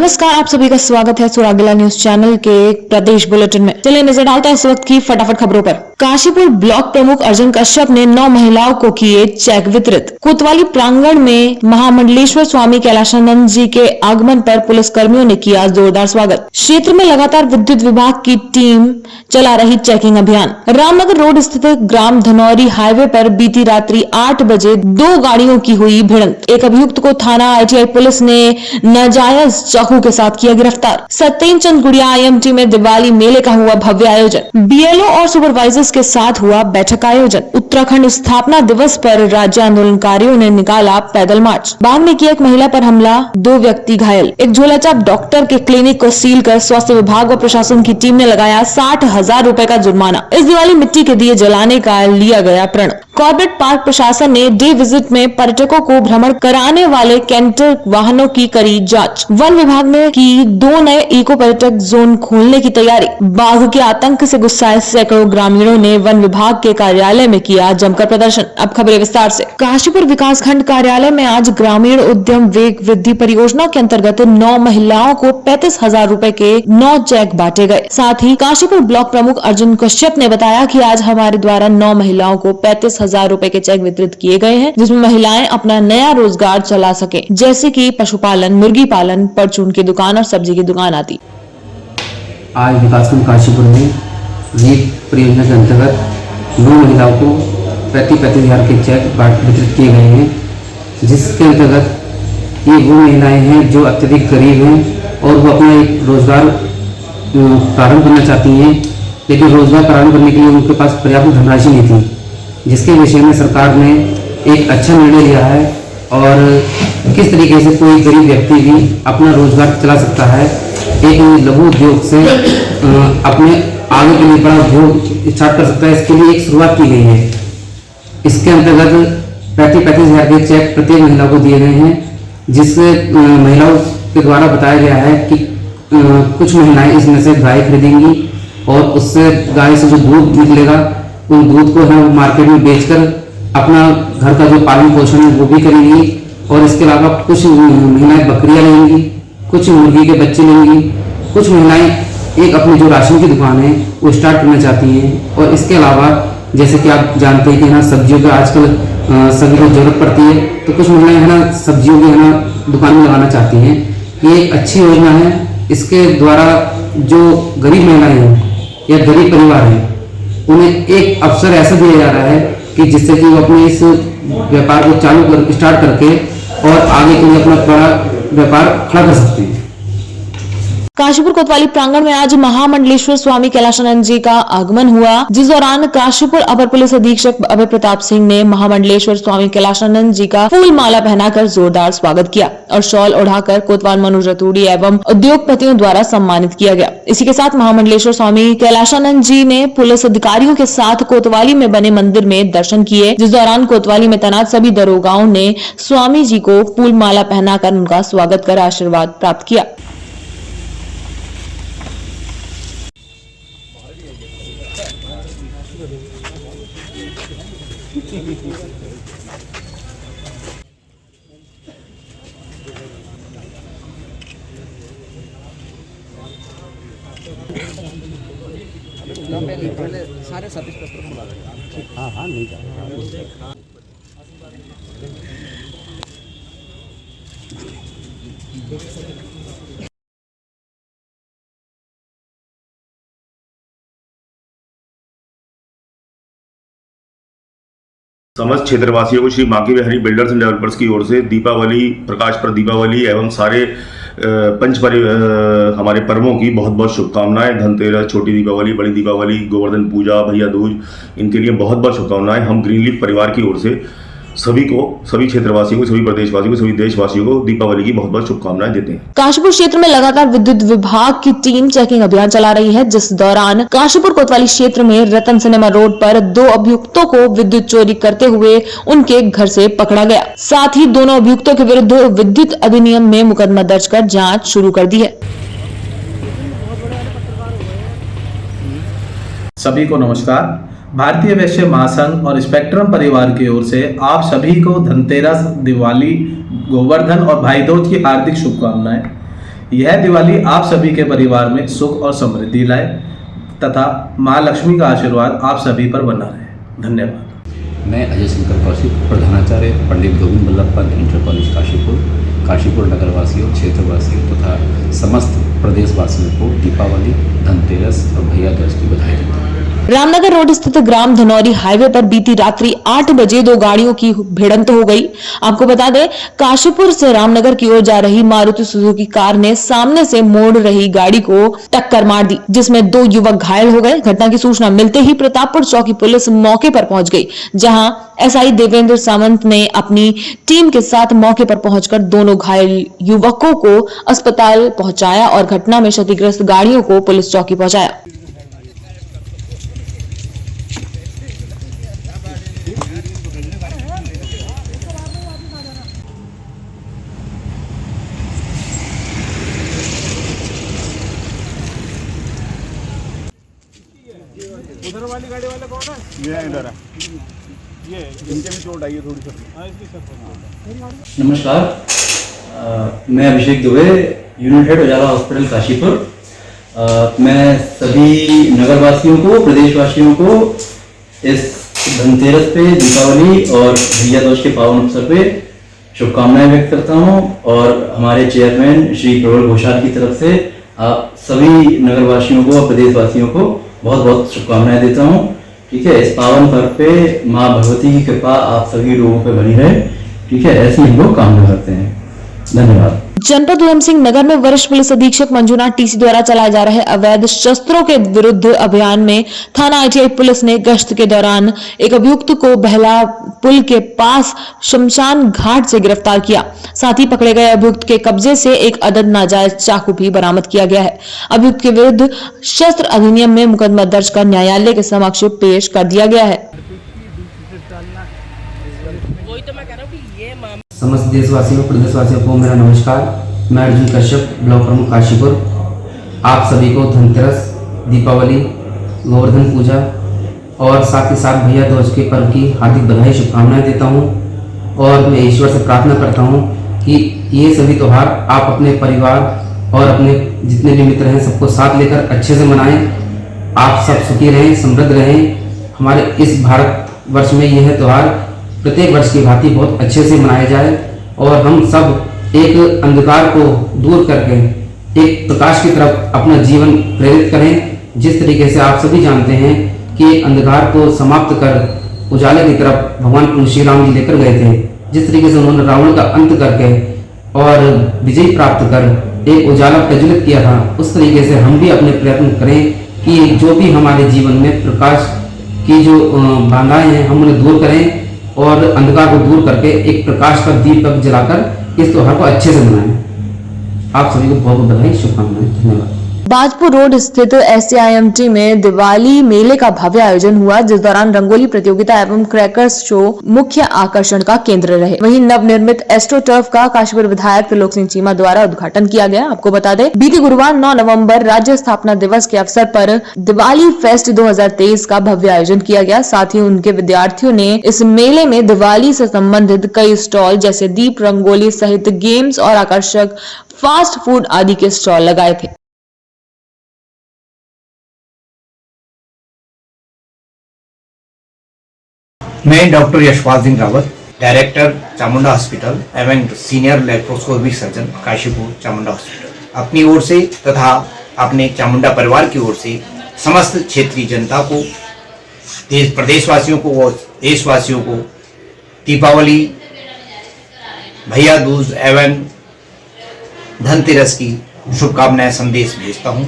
नमस्कार, आप सभी का स्वागत है सुरागला न्यूज चैनल के प्रदेश बुलेटिन में। चलिए नजर डालते हैं इस वक्त की फटाफट खबरों पर। काशीपुर ब्लॉक प्रमुख अर्जुन कश्यप ने 9 महिलाओं को किए चेक वितरित। कोतवाली प्रांगण में महामंडलेश्वर स्वामी कैलाशानंद जी के आगमन पर पुलिस कर्मियों ने किया जोरदार स्वागत। क्षेत्र में लगातार विद्युत विभाग की टीम चला रही चेकिंग अभियान। रामनगर रोड स्थित ग्राम धनौरी हाईवे पर बीती रात्रि 8 बजे 2 गाड़ियों की हुई भिड़ंत। एक अभियुक्त को थाना ITI पुलिस ने नाजायज चाकू के साथ किया गिरफ्तार। सत्येंद्र चंद गुड़िया IMT में दिवाली मेले का हुआ भव्य आयोजन। BLO और सुपरवाइजर्स के साथ हुआ बैठक आयोजन। उत्तराखंड स्थापना दिवस पर राज्य आंदोलनकारियों ने निकाला पैदल मार्च। बाग में किया एक महिला पर हमला, 2 व्यक्ति घायल। एक झोलाछाप डॉक्टर के क्लिनिक को सील कर स्वास्थ्य विभाग व प्रशासन की टीम ने लगाया 60,000 रुपए का जुर्माना। इस दिवाली मिट्टी के दिए जलाने का लिया गया प्रण। कॉर्बेट पार्क प्रशासन ने डे विजिट में पर्यटकों को भ्रमण कराने वाले कैंटर वाहनों की करी जांच। वन विभाग ने की 2 नए इको पर्यटक जोन खोलने की तैयारी। बाघ के आतंक से गुस्साए सैकड़ों ग्रामीणों ने वन विभाग के कार्यालय में किया जमकर प्रदर्शन। अब खबरें विस्तार से। काशीपुर विकासखंड कार्यालय में आज ग्रामीण उद्यम वेग वृद्धि परियोजना के अंतर्गत 9 महिलाओं को 35,000 रुपए के 9 चेक बांटे गए। साथ ही काशीपुर ब्लॉक प्रमुख अर्जुन कश्यप ने बताया कि आज हमारे द्वारा 9 महिलाओं को 35,000 रुपए के चेक वितरित किए गए हैं, जिसमें महिलाएं अपना नया रोजगार चला सके, जैसे कि पशुपालन, मुर्गी पालन, परचून की दुकान और सब्जी की दुकान आदि। आज विकासखंड काशीपुर में वेग परियोजना के अंतर्गत 9 महिलाओं को 35,000 के चेक वितरित किए गए हैं, जिसके अंतर्गत ये वो महिलाएं हैं जो अत्यधिक गरीब हैं और वो अपना एक रोजगार प्रारंभ करना चाहती हैं, लेकिन रोजगार प्रारंभ करने के लिए उनके पास पर्याप्त धनराशि नहीं थी, जिसके विषय में सरकार ने एक अच्छा निर्णय लिया है और किस तरीके से कोई गरीब व्यक्ति भी अपना रोजगार चला सकता है, एक लघु उद्योग से अपने आगे के लिए बड़ा उद्योग स्टार्ट कर सकता है, इसके लिए एक शुरुआत की गई है। इसके अंतर्गत 35,000 के चेक प्रत्येक महिला को दिए गए हैं, जिससे महिलाओं के द्वारा बताया गया है कि कुछ महिलाएं इसमें से गाय खरीदेंगी और उससे गाय से जो दूध निकलेगा उन दूध को हम मार्केट में बेचकर अपना घर का जो पालन पोषण है वो भी करेंगी और इसके अलावा कुछ महिलाएं बकरियां लेंगी, कुछ मुर्गी के बच्चे लेंगी, कुछ महिलाएं एक अपनी जो राशन की दुकान है वो स्टार्ट करना चाहती हैं। और इसके अलावा जैसे कि आप जानते हैं कि ना सब्जियों का आजकल सभी को जरूरत पड़ती है, तो कुछ महिलाएं है ना सब्जियों की है ना दुकान में लगाना चाहती हैं। ये एक अच्छी योजना है। इसके द्वारा जो गरीब महिलाएं हैं या गरीब परिवार हैं उन्हें एक अवसर ऐसा दिया जा रहा है कि जिससे कि वो अपने इस व्यापार को स्टार्ट करके और आगे के लिए अपना बड़ा व्यापार खड़ा कर सकते हैं। काशीपुर कोतवाली प्रांगण में आज महामंडलेश्वर स्वामी कैलाशानंद जी का आगमन हुआ, जिस दौरान काशीपुर अपर पुलिस अधीक्षक अभय प्रताप सिंह ने महामंडलेश्वर स्वामी कैलाशानंद जी का फूल माला पहनाकर जोरदार स्वागत किया और शॉल ओढ़ाकर कोतवाल मनोज रतूड़ी एवं उद्योगपतियों द्वारा सम्मानित किया गया। इसी के साथ महामंडलेश्वर स्वामी कैलाशानंद जी ने पुलिस अधिकारियों के साथ कोतवाली में बने मंदिर में दर्शन किए, जिस दौरान कोतवाली में तैनात सभी दरोगाओं ने स्वामी जी को फूल माला पहनाकर उनका स्वागत कर आशीर्वाद प्राप्त किया। सारे सर्विस पेपर खुला रहेगा। हाँ नहीं जाएगा। समस्त क्षेत्रवासियों को Shri मांकी Bihari builders and developers की ओर से दीपावली, प्रकाशप्रद दीपावली एवं सारे हमारे पर्वों की बहुत बहुत शुभकामनाएं। धनतेरस, छोटी दीपावली, बड़ी दीपावली, गोवर्धन पूजा, भैया दूज, इनके लिए बहुत बहुत शुभकामनाएं। हम ग्रीनलीफ परिवार की ओर से सभी को, सभी क्षेत्रवासियों को, सभी प्रदेशवासियों को, सभी देशवासियों को दीपावली की बहुत बहुत शुभकामनाएं देते हैं। काशीपुर क्षेत्र में लगातार विद्युत विभाग की टीम चेकिंग अभियान चला रही है, जिस दौरान काशीपुर कोतवाली क्षेत्र में रतन सिनेमा रोड पर 2 अभियुक्तों को विद्युत चोरी करते हुए उनके घर से पकड़ा गया। साथ ही दोनों अभियुक्तों के विरुद्ध विद्युत अधिनियम में मुकदमा दर्ज कर जाँच शुरू कर दी है। सभी को नमस्कार। भारतीय वैश्य महासंघ और स्पेक्ट्रम परिवार की ओर से आप सभी को धनतेरस, दिवाली, गोवर्धन और भाई दूज की हार्दिक शुभकामनाएं। यह दिवाली आप सभी के परिवार में सुख और समृद्धि लाए तथा माँ लक्ष्मी का आशीर्वाद आप सभी पर बना रहे। धन्यवाद। मैं अजय शंकर कौशिक, प्रधानाचार्य पंडित गोविंद बल्लभ पंत इंटर कॉलेज काशीपुर नगरवासियों, क्षेत्रवासियों तथा समस्त प्रदेशवासियों को दीपावली, धनतेरस और भैया दूज की बधाई देता हूँ। रामनगर रोड स्थित ग्राम धनौरी हाईवे पर बीती रात्रि 8 बजे दो गाड़ियों की भिड़ंत हो गई। आपको बता दें, काशीपुर से रामनगर की ओर जा रही मारुति सुजुकी कार ने सामने से मोड़ रही गाड़ी को टक्कर मार दी, जिसमें 2 युवक घायल हो गए। घटना की सूचना मिलते ही प्रतापपुर चौकी पुलिस मौके पर पहुंच गई, जहां एसआई देवेंद्र सावंत ने अपनी टीम के साथ मौके पर पहुंचकर दोनों घायल युवकों को अस्पताल पहुंचाया और घटना में क्षतिग्रस्त गाड़ियों को पुलिस चौकी पहुंचाया। उधर वाली गाड़ी वाला कौन है? ये इधर है, ये इनके भी चोट आई है थोड़ी सी। नमस्कार, मैं अभिषेक दुबे, यूनिट हेड उजाला हॉस्पिटल काशीपुर। मैं सभी नगरवासियों को, प्रदेशवासियों को इस धनतेरस पे, दीपावली और भैया दूज के पावन अवसर पे शुभकामनाएं व्यक्त करता हूं और हमारे चेयरमैन श्री प्रबल घोषाल की तरफ से आप सभी नगरवासियों को और प्रदेशवासियों को बहुत बहुत शुभकामनाएं देता हूं। ठीक है, इस पावन पर्व पे माँ भगवती की कृपा आप सभी लोगों पे बनी रहे। ठीक है, ऐसी हम लोग कामना करते हैं। धन्यवाद। जनपद उधम सिंह नगर में वरिष्ठ पुलिस अधीक्षक मंजुनाथ टीसी द्वारा चलाए जा रहे अवैध शस्त्रों के विरुद्ध अभियान में थाना आईटीआई पुलिस ने गश्त के दौरान एक अभियुक्त को बहला पुल के पास शमशान घाट से गिरफ्तार किया। साथ ही पकड़े गए अभियुक्त के कब्जे से एक अदद नाजायज चाकू भी बरामद किया गया है। अभियुक्त के विरुद्ध शस्त्र अधिनियम में मुकदमा दर्ज कर न्यायालय के समक्ष पेश कर दिया गया है। समस्त देशवासियों, प्रदेशवासियों को मेरा नमस्कार। मैं अर्जुन कश्यप, ब्लॉक प्रमुख काशीपुर। आप सभी को धनतेरस, दीपावली, गोवर्धन पूजा और साथ ही साथ भैया दूज के पर्व की हार्दिक बधाई, शुभकामनाएं देता हूं और मैं ईश्वर से प्रार्थना करता हूं कि ये सभी त्यौहार आप अपने परिवार और अपने जितने भी मित्र हैं सबको साथ लेकर अच्छे से मनाएं। आप सब सुखी रहें, समृद्ध रहें। हमारे इस भारत वर्ष में यह त्यौहार प्रत्येक वर्ष की भांति बहुत अच्छे से मनाया जाए और हम सब एक अंधकार को दूर करके एक प्रकाश की तरफ अपना जीवन प्रेरित करें। जिस तरीके से आप सभी जानते हैं कि अंधकार को समाप्त कर उजाले की तरफ भगवान प्रभु श्री राम जी लेकर गए थे, जिस तरीके से उन्होंने रावण का अंत करके और विजय प्राप्त कर एक उजाला प्रज्वलित किया था, उस तरीके से हम भी अपने प्रयत्न करें कि जो भी हमारे जीवन में प्रकाश की जो बाधाएं हैं हम उन्हें दूर करें और अंधकार को दूर करके एक प्रकाश का दीपक जलाकर इस त्योहार को अच्छे से मनाएं। आप सभी को बहुत बहुत बधाई, शुभकामनाएं। धन्यवाद। बाजपुर रोड स्थित एससीआईएमटी में दिवाली मेले का भव्य आयोजन हुआ, जिस दौरान रंगोली प्रतियोगिता एवं क्रैकर्स शो मुख्य आकर्षण का केंद्र रहे। वहीं नवनिर्मित एस्ट्रोटर्फ का काशीपुर विधायक त्रिलोक सिंह चीमा द्वारा उद्घाटन किया गया। आपको बता दें, बीते गुरुवार 9 नवंबर राज्य स्थापना दिवस के अवसर पर दिवाली फेस्ट 2023 का भव्य आयोजन किया गया। साथ ही उनके विद्यार्थियों ने इस मेले में दिवाली से संबंधित कई स्टॉल जैसे दीप, रंगोली सहित गेम्स और आकर्षक फास्ट फूड आदि के स्टॉल लगाए थे। मैं doctor Yashpal Singh Rawat, director Chamunda hospital एवं senior laparoscopic surgeon Kashipur Chamunda hospital, अपनी ओर से तथा अपने चामुंडा परिवार की ओर से समस्त क्षेत्रीय जनता को, प्रदेशवासियों को और देशवासियों को दीपावली, भैया दूज एवं धनतेरस की शुभकामनाएं संदेश भेजता हूं।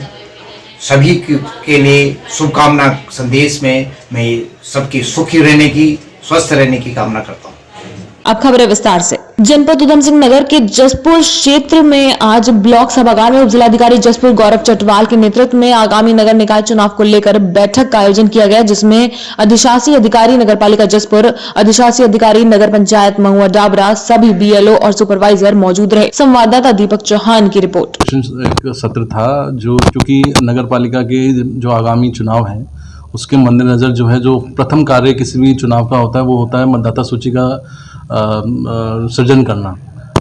सभी के लिए शुभकामना संदेश में मैं सबकी सुखी रहने की, स्वस्थ रहने की कामना करता हूँ। अब खबरें विस्तार से। जनपद उधम सिंह नगर के जसपुर क्षेत्र में आज ब्लॉक सभागार में उप जिलाधिकारी जसपुर गौरव चटवाल के नेतृत्व में आगामी नगर निकाय चुनाव को लेकर बैठक का आयोजन किया गया, जिसमें अधिशासी अधिकारी नगरपालिका जसपुर, अधिशासी अधिकारी नगर पंचायत महुआ डाबरा, सभी बीएलओ और सुपरवाइजर मौजूद रहे। संवाददाता दीपक चौहान की रिपोर्ट। सत्र था जो चूंकि नगरपालिका के जो आगामी चुनाव है उसके मद्देनजर जो है, जो प्रथम कार्य किसी भी चुनाव का होता है वो होता है मतदाता सूची का सृजन करना।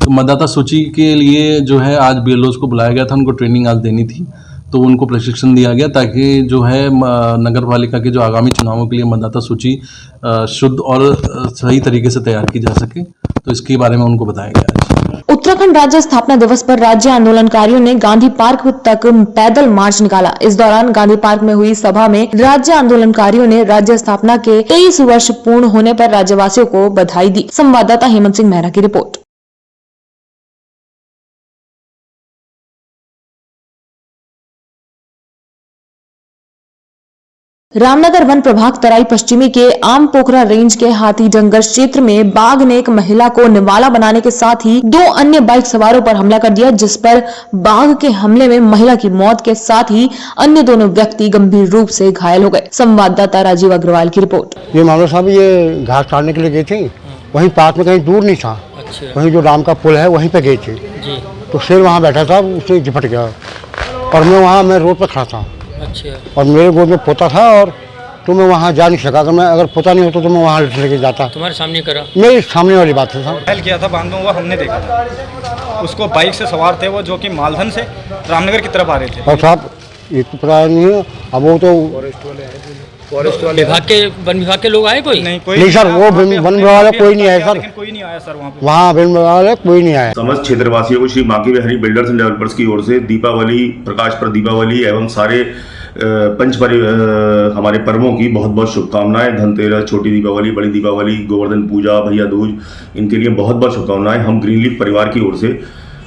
तो मतदाता सूची के लिए जो है आज बीएलओज को बुलाया गया था, उनको ट्रेनिंग आज देनी थी, तो उनको प्रशिक्षण दिया गया ताकि जो है नगर पालिका के जो आगामी चुनावों के लिए मतदाता सूची शुद्ध और सही तरीके से तैयार की जा सके, तो इसके बारे में उनको बताया गया। उत्तराखंड राज्य स्थापना दिवस पर राज्य आंदोलनकारियों ने गांधी पार्क तक पैदल मार्च निकाला। इस दौरान गांधी पार्क में हुई सभा में राज्य आंदोलनकारियों ने राज्य स्थापना के 23 वर्ष पूर्ण होने पर राज्यवासियों को बधाई दी। संवाददाता हेमंत सिंह मेहरा की रिपोर्ट। रामनगर वन प्रभाग तराई पश्चिमी के आम पोखरा रेंज के हाथी डंगर क्षेत्र में बाघ ने एक महिला को निवाला बनाने के साथ ही 2 अन्य बाइक सवारों पर हमला कर दिया, जिस पर बाघ के हमले में महिला की मौत के साथ ही अन्य दोनों व्यक्ति गंभीर रूप से घायल हो गए। संवाददाता राजीव अग्रवाल की रिपोर्ट। ये मामला साहब ये घास काटने के लिए गए थे, वहीं पास में कहीं दूर नहीं था, वहीं जो राम का पुल है वहीं पे गए थे, तो शेर वहाँ बैठा था, उससे झपट गया और मैं रोड पर खड़ा था। अच्छा। और मेरे गोद में पोता था और तो मैं वहाँ जा नहीं सका। अगर पोता नहीं होता तो मैं वहाँ लेके जाता। तुम्हारे सामने करा? मेरे सामने वाली बात है साहब। पहल किया था बांध में हुआ, हमने देखा था उसको, बाइक से सवार थे वो, जो कि मालधन से रामनगर की तरफ आ रहे थे। और साहब ये तो पता नहीं है, अब वो तो विभाग के वन विभाग के लोग आए? कोई नहीं सर, वो वन विभाग वाले कोई नहीं आया सर, कोई नहीं आया सर वहाँ वन विभाग वाले कोई नहीं आया। समस्त क्षेत्रवासियों को Shri Maki Bihari builders and developers की ओर से दीपावली, प्रकाश पर दीपावली एवं सारे हमारे पर्वों की बहुत बहुत शुभकामनाएं। धनतेरस, छोटी दीपावली, बड़ी दीपावली, गोवर्धन पूजा, भैया दूज, इनके लिए बहुत बहुत शुभकामनाएं। हम ग्रीनलीफ परिवार की ओर से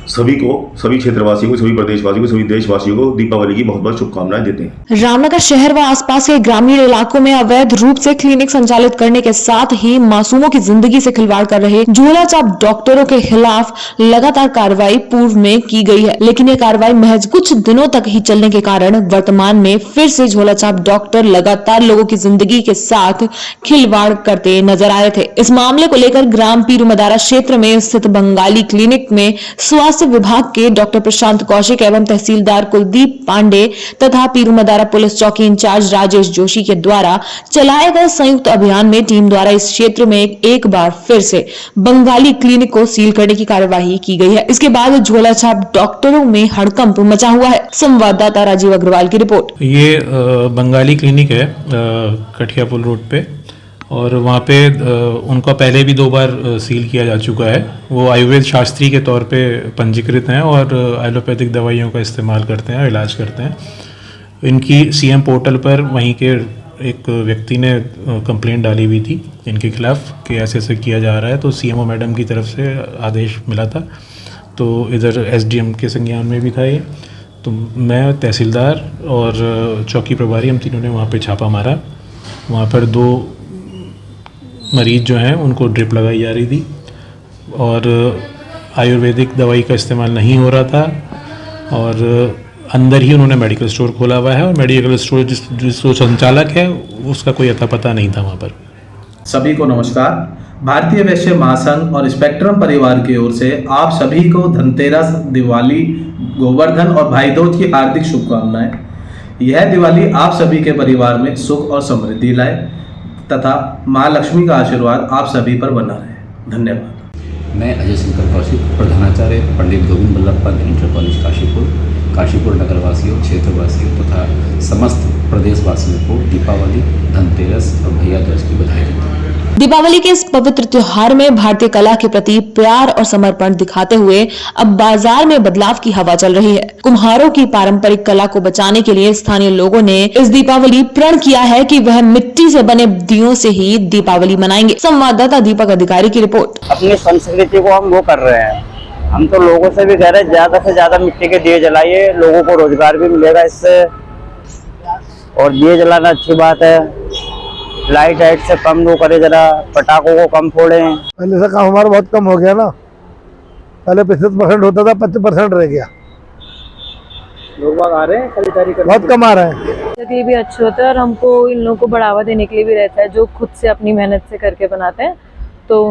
सभी को, सभी क्षेत्रवासियों को, सभी प्रदेशवासियों को, सभी देशवासियों को दीपावली की बहुत बहुत शुभकामनाएं देते हैं। रामनगर शहर व आसपास के ग्रामीण इलाकों में अवैध रूप से क्लिनिक संचालित करने के साथ ही मासूमों की जिंदगी से खिलवाड़ कर रहे झोला छाप डॉक्टरों के खिलाफ लगातार कार्रवाई पूर्व में की गई है, लेकिन ये कार्रवाई महज कुछ दिनों तक ही चलने के कारण वर्तमान में फिर से झोला छाप डॉक्टर लगातार लोगों की जिंदगी के साथ खिलवाड़ करते नजर आ रहे थे। इस मामले को लेकर ग्राम पीरूमदारा क्षेत्र में स्थित बंगाली क्लिनिक में स्वास्थ्य विभाग के डॉक्टर प्रशांत कौशिक एवं तहसीलदार कुलदीप पांडे तथा पीरूमदारा पुलिस चौकी इंचार्ज राजेश जोशी के द्वारा चलाए गए संयुक्त अभियान में टीम द्वारा इस क्षेत्र में एक बार फिर से बंगाली क्लिनिक को सील करने की कार्यवाही की गई है। इसके बाद झोला छाप डॉक्टरों में हड़कंप मचा हुआ है। संवाददाता राजीव अग्रवाल की रिपोर्ट। ये बंगाली क्लिनिक है कठियापुल रोड पे, और वहाँ पे उनका पहले भी 2 बार सील किया जा चुका है। वो आयुर्वेद शास्त्री के तौर पे पंजीकृत हैं और एलोपैथिक दवाइयों का इस्तेमाल करते हैं, इलाज करते हैं। इनकी सीएम पोर्टल पर वहीं के एक व्यक्ति ने कंप्लेंट डाली हुई थी इनके खिलाफ कि ऐसे किया जा रहा है, तो सीएमओ मैडम की तरफ से आदेश मिला था, तो इधर एसडीएम के संज्ञान में भी था ये। तो मैं, तहसीलदार और चौकी प्रभारी, हम तीनों ने वहाँ पे छापा मारा। वहाँ पर 2 मरीज जो हैं उनको ड्रिप लगाई जा रही थी और आयुर्वेदिक दवाई का इस्तेमाल नहीं हो रहा था, और अंदर ही उन्होंने मेडिकल स्टोर खोला हुआ है और मेडिकल स्टोर जो संचालक है उसका कोई अता पता नहीं था वहाँ पर। सभी को नमस्कार। भारतीय वैश्य महासंघ और स्पेक्ट्रम परिवार की ओर से आप सभी को धनतेरस, दिवाली, गोवर्धन और भाई दूज की हार्दिक शुभकामनाएं। यह दिवाली आप सभी के परिवार में सुख और समृद्धि लाए तथा माँ लक्ष्मी का आशीर्वाद आप सभी पर बना रहे। धन्यवाद। मैं अजय शंकर कौशिक, प्रधानाचार्य पंडित गोविंद बल्लभ पंत इंटर कॉलेज काशीपुर नगरवासियों, क्षेत्रवासियों तथा समस्त प्रदेशवासियों को दीपावली, धनतेरस और भैया दूज की बधाई देता हूँ। दीपावली के इस पवित्र त्योहार में भारतीय कला के प्रति प्यार और समर्पण दिखाते हुए अब बाजार में बदलाव की हवा चल रही है। कुम्हारों की पारंपरिक कला को बचाने के लिए स्थानीय लोगों ने इस दीपावली प्रण किया है कि वह मिट्टी से बने दियों से ही दीपावली मनाएंगे। संवाददाता दीपक अधिकारी की रिपोर्ट। अपनी संस्कृति को हम वो कर रहे हैं, हम तो लोगों से भी कह रहे हैं ज्यादा से ज्यादा मिट्टी के दिए जलाइए, लोगों को रोजगार भी मिलेगा इससे, और दिए जलाना अच्छी बात है। लाइट से कम वो करे, जरा पटाखों को कम फोड़ें। पहले से काम हमारा बहुत कम हो गया ना, पहले 25% होता था, 25% रह गया। लोग आ रहे हैं खरीदारी करने, बहुत कम आ रहे हैं। के लिए भी अच्छे होता है और हमको इन लोगों को बढ़ावा देने के लिए भी रहता है, जो खुद से अपनी मेहनत से करके बनाते हैं, तो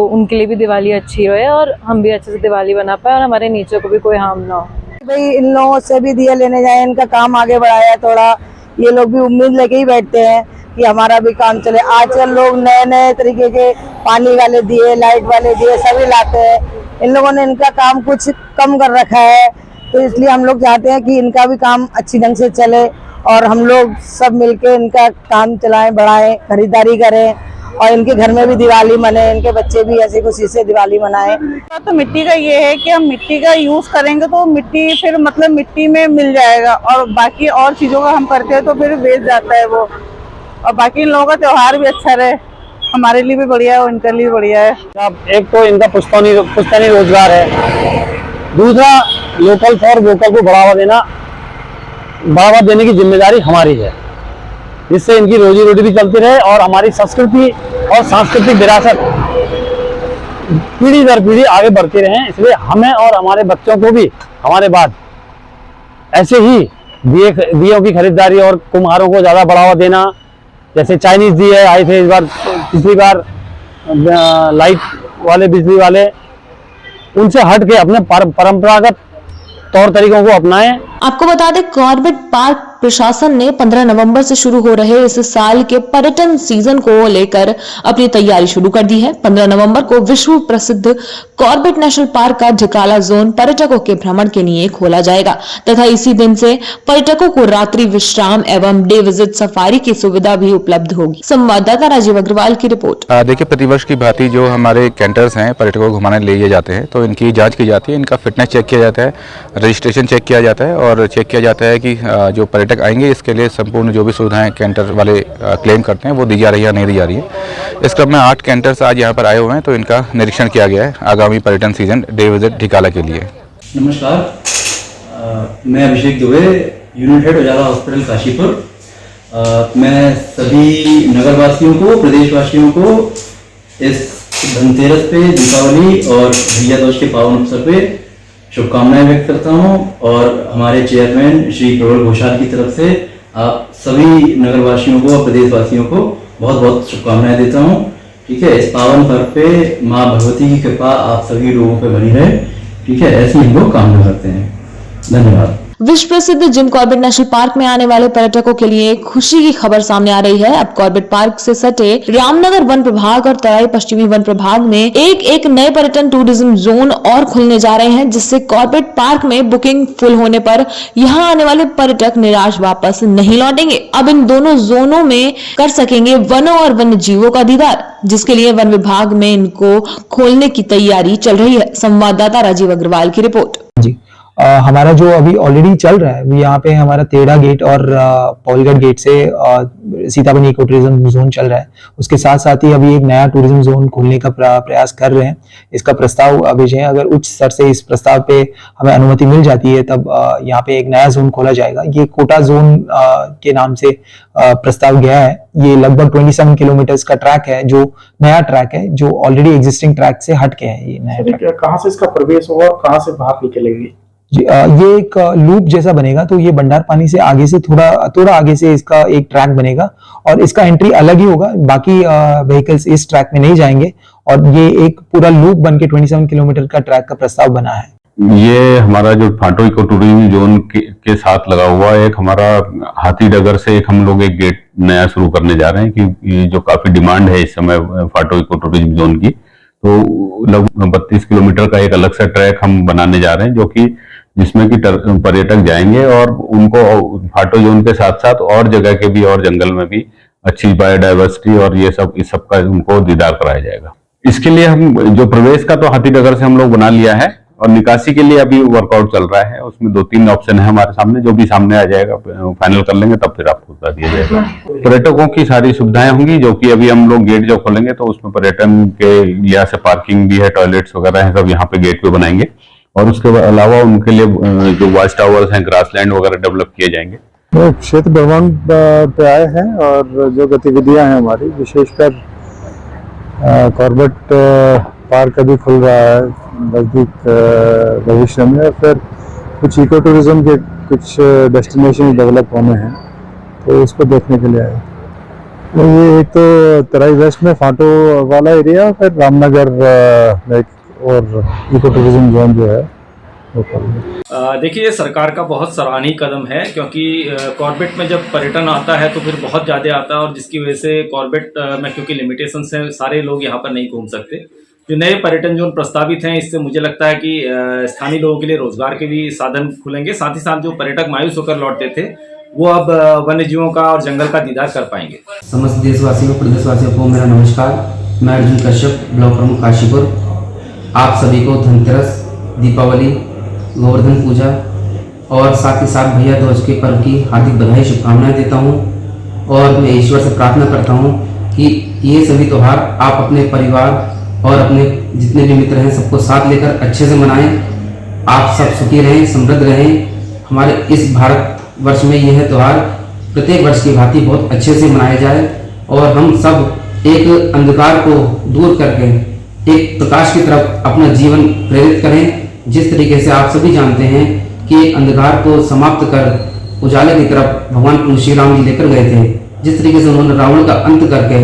उनके लिए भी दिवाली अच्छी रहे और हम भी अच्छे से दिवाली बना पाए और हमारे नीचे को भी कोई हार्म ना हो। भाई इन लोगों से भी दिया लेने जाए, इनका काम आगे बढ़ाया थोड़ा, ये लोग भी उम्मीद लेके ही बैठते हैं कि हमारा भी काम चले। आजकल लोग नए नए तरीके के पानी वाले दिए, लाइट वाले दिए सभी लाते हैं, इन लोगों ने इनका काम कुछ कम कर रखा है, तो इसलिए हम लोग चाहते हैं कि इनका भी काम अच्छी ढंग से चले और हम लोग सब मिलके इनका काम चलाएं, बढ़ाएं, खरीदारी करें और इनके घर में भी दिवाली मनाएं, इनके बच्चे भी ऐसे खुशी से दिवाली मनाएं। तो मिट्टी का ये है कि हम मिट्टी का यूज करेंगे तो मिट्टी फिर मतलब मिट्टी में मिल जाएगा, और बाकी और चीजों का हम करते हैं तो फिर वेस्ट जाता है वो। और बाकी इन लोगों का त्योहार भी अच्छा रहे, हमारे लिए भी बढ़िया है और इनके लिए भी बढ़िया है। एक तो इनका पुश्तैनी रोजगार है, दूसरा लोकल फॉर वोकल को बढ़ावा देने की जिम्मेदारी हमारी है, जिससे इनकी रोजी रोटी भी चलती रहे और हमारी संस्कृति और सांस्कृतिक विरासत पीढ़ी दर पीढ़ी आगे बढ़ती रहे। इसलिए हमें और हमारे बच्चों को भी हमारे बाद ऐसे ही दियों की खरीदारी और कुम्हारों को ज़्यादा बढ़ावा देना, जैसे चाइनीज दिए आए थे इस बार, पिछली बार लाइट वाले बिजली वाले, उनसे हट के अपने परंपरागत तौर तरीकों को अपनाएं। आपको बता दें, कॉर्बेट पार्क प्रशासन ने 15 नवंबर से शुरू हो रहे इस साल के पर्यटन सीजन को लेकर अपनी तैयारी शुरू कर दी है। 15 नवंबर को विश्व प्रसिद्ध कॉर्बेट नेशनल पार्क का ढिकाला जोन पर्यटकों के भ्रमण के लिए खोला जाएगा तथा इसी दिन से पर्यटकों को रात्रि विश्राम एवं डे विजिट सफारी की सुविधा भी उपलब्ध होगी। संवाददाता राजीव अग्रवाल की रिपोर्ट। देखिए, प्रतिवर्ष की भांति जो हमारे कैंटर्स हैं पर्यटकों को घुमाने ले जाते हैं, तो इनकी जाँच की जाती है, इनका फिटनेस चेक किया जाता है, रजिस्ट्रेशन चेक किया जाता है और चेक किया जाता है कि जो पर्यटक आएंगे इसके लिए संपूर्ण जो भी सुविधाएं कैंटर वाले क्लेम करते हैं वो दी जा रही है या नहीं दी जा रही है। इस क्रम में 8 कैंटर्स आज यहाँ पर आए हुए हैं, तो इनका निरीक्षण किया गया है आगामी पर्यटन सीजन डे विजिट ढिकाला के लिए। नमस्कार, मैं अभिषेक दुबे, यूनिट हेड उजाला हॉस्पिटल काशीपुर। मैं सभी नगरवासियों को, प्रदेशवासियों को इस धनतेरस पे, दीपावली और भैया दूज के पावन अवसर पे शुभकामनाएं व्यक्त करता हूं और हमारे चेयरमैन श्री प्रबल घोषाल की तरफ से आप सभी नगरवासियों को और प्रदेशवासियों को बहुत बहुत शुभकामनाएं देता हूं। ठीक है, इस पावन पर्व पे माँ भगवती की कृपा आप सभी लोगों पे बनी रहे। ठीक है, ऐसे हम लोग कामना करते हैं। धन्यवाद। विश्व प्रसिद्ध जिम कॉर्बेट नेशनल पार्क में आने वाले पर्यटकों के लिए खुशी की खबर सामने आ रही है। अब कॉर्बेट पार्क से सटे रामनगर वन प्रभाग और तराई पश्चिमी वन प्रभाग में एक नए पर्यटन टूरिज्म जोन और खुलने जा रहे हैं, जिससे कॉर्बेट पार्क में बुकिंग फुल होने पर यहां आने वाले पर्यटक निराश वापस नहीं लौटेंगे। अब इन दोनों जोनों में कर सकेंगे वनों और वन्य जीवों का दीदार, जिसके लिए वन विभाग में इनको खोलने की तैयारी चल रही है। संवाददाता राजीव अग्रवाल की रिपोर्ट। हमारा जो अभी ऑलरेडी चल रहा है, यहाँ पे हमारा तेड़ा गेट और पौलगढ़ गेट से सीताबनी इको टूरिज्म जोन चल रहा है। उसके साथ साथ ही अभी एक नया टूरिज्म जोन खोलने का प्रयास कर रहे हैं। इसका प्रस्ताव भेजे हैं, अगर उच्च स्तर से इस प्रस्ताव पे हमें अनुमति मिल जाती है तब यहाँ पे एक नया जोन खोला जाएगा। ये कोटा जोन के नाम से प्रस्ताव गया है। ये लगभग 27 किलोमीटर का ट्रैक है, जो नया ट्रैक है, जो ऑलरेडी एग्जिस्टिंग ट्रैक से हट के है। ये नया ट्रैक कहाँ से इसका प्रवेश होगा, कहाँ से बाहर निकलेंगे? ये एक लूप जैसा बनेगा, तो ये भंडार पानी से आगे से थोड़ा आगे से इसका एक ट्रैक बनेगा और इसका एंट्री अलग ही होगा। बाकी व्हीकल्स इस ट्रैक में नहीं जाएंगे और ये एक पूरा लूप बन के 27 किलोमीटर का ट्रैक का प्रस्ताव बना है। ये हमारा जो फाटो इको टूरिज्म जोन के साथ लगा हुआ है, एक हमारा हाथीडगर से एक हम लोग एक गेट नया शुरू करने जा रहे हैं कि जो काफी डिमांड है इस समय फाटो इको टूरिज्म जोन की, तो लगभग 32 किलोमीटर का एक अलग सा ट्रैक हम बनाने जा रहे हैं, जो कि जिसमें कि पर्यटक जाएंगे और उनको फाटो जोन के साथ साथ और जगह के भी और जंगल में भी अच्छी बायोडाइवर्सिटी और ये सब इस सब का उनको दीदार कराया जाएगा। इसके लिए हम जो प्रवेश का तो हाथीडगर से हम लोग बना लिया है और निकासी के लिए अभी वर्कआउट चल रहा है। उसमें 2-3 ऑप्शन है हमारे सामने, जो भी सामने आ जाएगा फाइनल कर लेंगे तब फिर आपको बता दिया जाएगा। पर्यटकों की सारी सुविधाएं होंगी, जो कि अभी हम लोग गेट जो खोलेंगे तो उसमें पर्यटन के लिहाज से पार्किंग भी है, टॉयलेट्स वगैरह है, सब यहाँ पे गेट पे बनाएंगे और उसके अलावा उनके लिए जो वॉच टावर्स हैं, ग्रासलैंड वगैरह डेवलप किए जाएंगे। क्षेत्र भ्रमण पे आए हैं और जो गतिविधियां हैं हमारी, विशेषकर कॉर्बेट पार्क अभी खुल रहा है नजदीक भविष्य में, और फिर कुछ इको टूरिज्म के कुछ डेस्टिनेशन डेवलप होने हैं, तो उसको देखने के लिए आए। तो ये एक तो तराई वेस्ट में फाटो वाला एरिया, फिर रामनगर और इको टूरिज्म जोन जो है वो कर। देखिए, ये सरकार का बहुत सराहनीय कदम है, क्योंकि कॉर्बेट में जब पर्यटन आता है तो फिर बहुत ज़्यादा आता है और जिसकी वजह से कॉर्बेट में क्योंकि लिमिटेशंस हैं, सारे लोग यहाँ पर नहीं घूम सकते। जो नए पर्यटन जोन प्रस्तावित हैं, इससे मुझे लगता है कि स्थानीय लोगों के लिए रोजगार के भी साधन खुलेंगे। साथ ही साथ जो पर्यटक मायूस होकर लौटते थे वो अब वन्य जीवों का और जंगल का दीदार कर पाएंगे। समस्त देशवासियों प्रदेशवासियों को मेरा नमस्कार। मैं अर्जुन कश्यप, ब्लॉक प्रमुख काशीपुर। आप सभी को धनतेरस, दीपावली, गोवर्धन पूजा और साथ ही साथ भैया दूज के पर्व की हार्दिक बधाई शुभकामनाएं देता हूं और मैं ईश्वर से प्रार्थना करता हूं कि ये सभी त्यौहार आप अपने परिवार और अपने जितने भी मित्र हैं सबको साथ लेकर अच्छे से मनाएं। आप सब सुखी रहें, समृद्ध रहें। हमारे इस भारत वर्ष में यह त्यौहार प्रत्येक वर्ष की भांति बहुत अच्छे से मनाया जाए और हम सब एक अंधकार को दूर करके एक प्रकाश की तरफ अपना जीवन प्रेरित करें। जिस तरीके से आप सभी जानते हैं कि अंधकार को समाप्त कर उजाले की तरफ भगवान श्री राम जी लेकर गए थे, जिस तरीके से उन्होंने रावण का अंत करके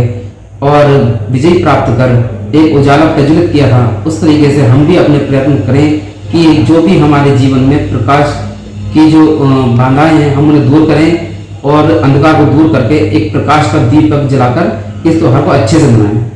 और विजय प्राप्त कर एक उजाला प्रज्वलित किया था, उस तरीके से हम भी अपने प्रयत्न करें कि जो भी हमारे जीवन में प्रकाश की जो बाधाएं हैं हम उन्हें दूर करें और अंधकार को दूर करके एक प्रकाश का दीपक जलाकर इस त्यौहार को अच्छे से मनाएं।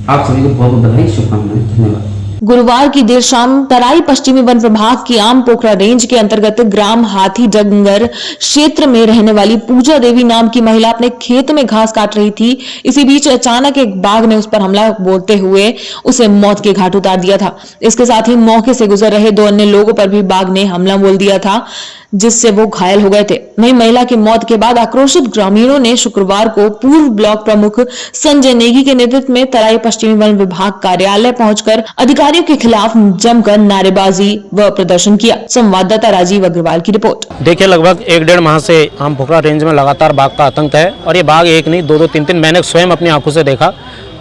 आप सभी को बहुत बहुत बधाई, शुभकामनाएं, धन्यवाद। गुरुवार की देर शाम तराई पश्चिमी वन विभाग की आम पोखरा रेंज के अंतर्गत ग्राम हाथी डंगर क्षेत्र में रहने वाली पूजा देवी नाम की महिला अपने खेत में घास काट रही थी। इसी बीच अचानक एक बाघ ने उस पर हमला बोलते हुए उसे मौत के घाट उतार दिया था। इसके साथ ही मौके से गुजर रहे 2 अन्य लोगों पर भी बाघ ने हमला बोल दिया था, जिससे वो घायल हो गए थे। वहीं महिला की मौत के बाद आक्रोशित ग्रामीणों ने शुक्रवार को पूर्व ब्लॉक प्रमुख संजय नेगी के नेतृत्व में तराई पश्चिमी वन विभाग कार्यालय पहुंचकर अधिकारियों के खिलाफ जमकर नारेबाजी व प्रदर्शन किया। संवाददाता राजीव अग्रवाल की रिपोर्ट। देखिए, लगभग 1-1.5 माह से आम पोखरा रेंज में लगातार बाघ का आतंक है और ये बाघ एक नहीं 2-2, 3-3 मैंने स्वयं अपनी आंखों से देखा।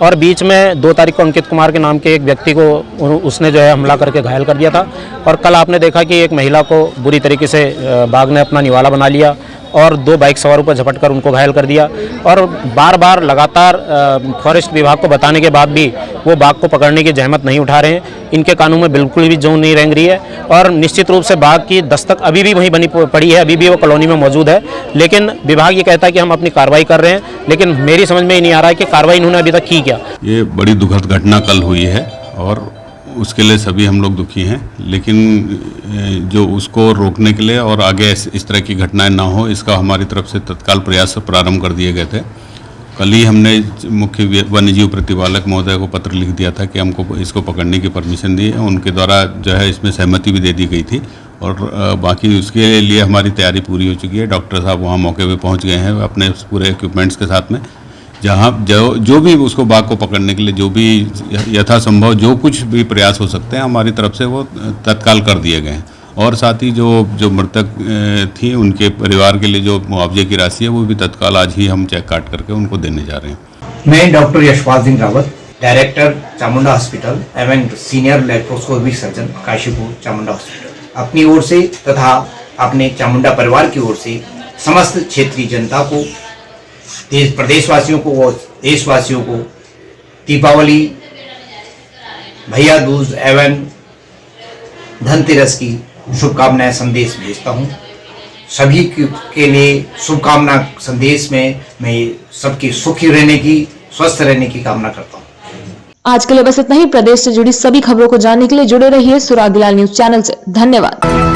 और बीच में 2 तारीख को अंकित कुमार के नाम के एक व्यक्ति को उसने जो है हमला करके घायल कर दिया था। और कल आपने देखा कि एक महिला को बुरी तरीके से बाघ ने अपना निवाला बना लिया और 2 बाइक सवारों पर झपट कर उनको घायल कर दिया। और बार बार लगातार फॉरेस्ट विभाग को बताने के बाद भी वो बाघ को पकड़ने की जहमत नहीं उठा रहे हैं। इनके कानून में बिल्कुल भी जून नहीं रेंग रही है और निश्चित रूप से बाघ की दस्तक अभी भी वहीं बनी पड़ी है, अभी भी वो कॉलोनी में मौजूद है। लेकिन विभाग ये कहता है कि हम अपनी कार्रवाई कर रहे हैं, लेकिन मेरी समझ में ही नहीं आ रहा है कि कार्रवाई इन्होंने अभी तक की क्या। ये बड़ी दुखद घटना कल हुई है और उसके लिए सभी हम लोग दुखी हैं, लेकिन जो उसको रोकने के लिए और आगे इस तरह की घटनाएं ना हो, इसका हमारी तरफ से तत्काल प्रयास प्रारंभ कर दिए गए थे। कल ही हमने मुख्य वन्यजीव प्रतिपालक महोदय को पत्र लिख दिया था कि हमको इसको पकड़ने की परमिशन दी है। उनके द्वारा जो है इसमें सहमति भी दे दी गई थी और बाकी उसके लिए हमारी तैयारी पूरी हो चुकी है। डॉक्टर साहब वहाँ मौके पे पहुँच गए हैं अपने पूरे इक्विपमेंट्स के साथ में, जहाँ जो भी उसको बाघ को पकड़ने के लिए जो भी यथासंभव जो कुछ भी प्रयास हो सकते हैं हमारी तरफ से वो तत्काल कर दिए गए हैं। और साथ ही जो मृतक थी उनके परिवार के लिए जो मुआवजे की राशि है वो भी तत्काल आज ही हम चेक काट करके उनको देने जा रहे हैं। मैं doctor Yashpal Singh Rawat, director Chamunda hospital एवं senior laparoscopic surgeon Kashipur Chamunda hospital, अपनी ओर से तथा अपने चामुंडा परिवार की ओर से समस्त क्षेत्रीय जनता को, प्रदेशवासियों को और देशवासियों को दीपावली, भैया दूज एवं धनतेरस की शुभकामनाएं संदेश भेजता हूं। सभी के लिए शुभकामना संदेश में मैं सबकी सुखी रहने की, स्वस्थ रहने की कामना करता हूं। आज के लिए बस इतना ही। प्रदेश से जुड़ी सभी खबरों को जानने के लिए जुड़े रहिए सुरागीलाल न्यूज चैनल से। धन्यवाद।